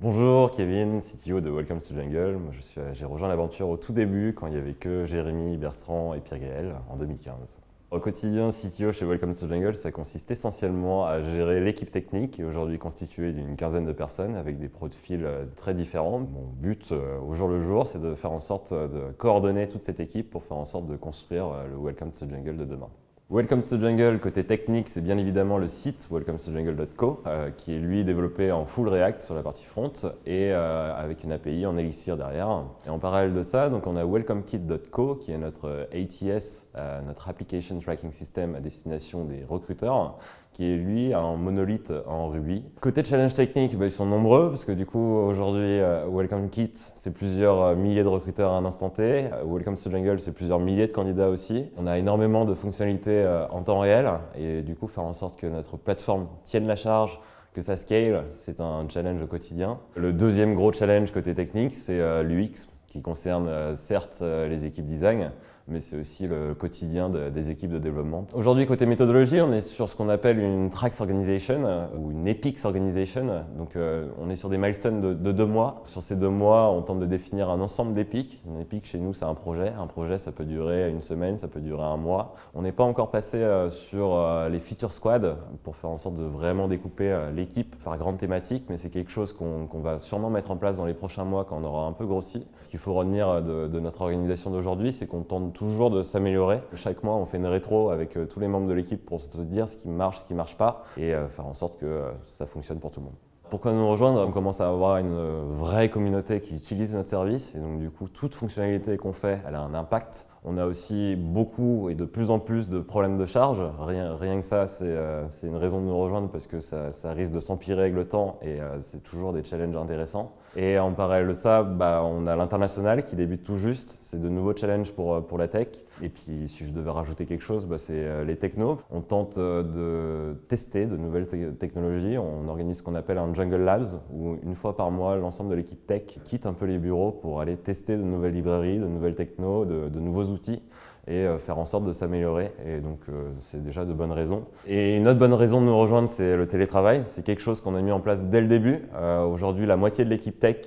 Bonjour, Kevin, CTO de Welcome to Jungle. Moi, j'ai rejoint l'aventure au tout début quand il n'y avait que Jérémy, Bertrand et Pierre Gaël en 2015. Au quotidien, CTO chez Welcome to Jungle, ça consiste essentiellement à gérer l'équipe technique, qui est aujourd'hui constituée d'une quinzaine de personnes avec des profils très différents. Mon but au jour le jour, c'est de faire en sorte de coordonner toute cette équipe pour faire en sorte de construire le Welcome to Jungle de demain. Welcome to Jungle, côté technique, c'est bien évidemment le site welcometojungle.co qui est lui développé en full React sur la partie front et avec une API en Elixir derrière. Et en parallèle de ça, donc on a welcomekit.co qui est notre ATS, notre Application Tracking System à destination des recruteurs, qui est lui un monolithe en Ruby. Côté challenge technique, ils sont nombreux parce que du coup aujourd'hui Welcome Kit c'est plusieurs milliers de recruteurs à un instant T. Welcome to Jungle c'est plusieurs milliers de candidats aussi. On a énormément de fonctionnalités en temps réel et du coup faire en sorte que notre plateforme tienne la charge, que ça scale, c'est un challenge au quotidien. Le deuxième gros challenge côté technique c'est l'UX qui concerne certes les équipes design, mais c'est aussi le quotidien des équipes de développement. Aujourd'hui, côté méthodologie, on est sur ce qu'on appelle une Tracks Organization ou une Epics Organization. Donc, on est sur des milestones de 2 mois. Sur ces 2 mois, on tente de définir un ensemble d'épiques. Une épique, chez nous, c'est un projet. Un projet, ça peut durer une semaine, ça peut durer un mois. On n'est pas encore passé sur les feature squads pour faire en sorte de vraiment découper l'équipe par grande thématique, mais c'est quelque chose qu'on va sûrement mettre en place dans les prochains mois quand on aura un peu grossi. Ce qu'il faut retenir de notre organisation d'aujourd'hui, c'est qu'on tente toujours de s'améliorer. Chaque mois, on fait une rétro avec tous les membres de l'équipe pour se dire ce qui marche pas et faire en sorte que ça fonctionne pour tout le monde. Pourquoi nous rejoindre? On commence à avoir une vraie communauté qui utilise notre service et donc du coup, toute fonctionnalité qu'on fait, elle a un impact. On a aussi beaucoup et de plus en plus de problèmes de charge. Rien que ça, c'est une raison de nous rejoindre parce que ça risque de s'empirer avec le temps et c'est toujours des challenges intéressants. Et en parallèle de ça, on a l'international qui débute tout juste. C'est de nouveaux challenges pour la tech. Et puis, si je devais rajouter quelque chose, c'est les technos. On tente de tester de nouvelles technologies. On organise ce qu'on appelle un Jungle Labs où une fois par mois, l'ensemble de l'équipe tech quitte un peu les bureaux pour aller tester de nouvelles librairies, de nouvelles technos, de nouveaux outils et faire en sorte de s'améliorer. Et donc, c'est déjà de bonnes raisons. Et une autre bonne raison de nous rejoindre, c'est le télétravail. C'est quelque chose qu'on a mis en place dès le début. Aujourd'hui, la moitié de l'équipe tech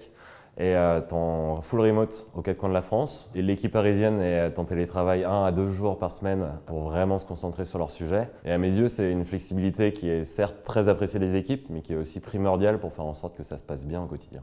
est en full remote aux 4 coins de la France. Et l'équipe parisienne est en télétravail 1 à 2 jours par semaine pour vraiment se concentrer sur leur sujet. Et à mes yeux, c'est une flexibilité qui est certes très appréciée des équipes, mais qui est aussi primordiale pour faire en sorte que ça se passe bien au quotidien.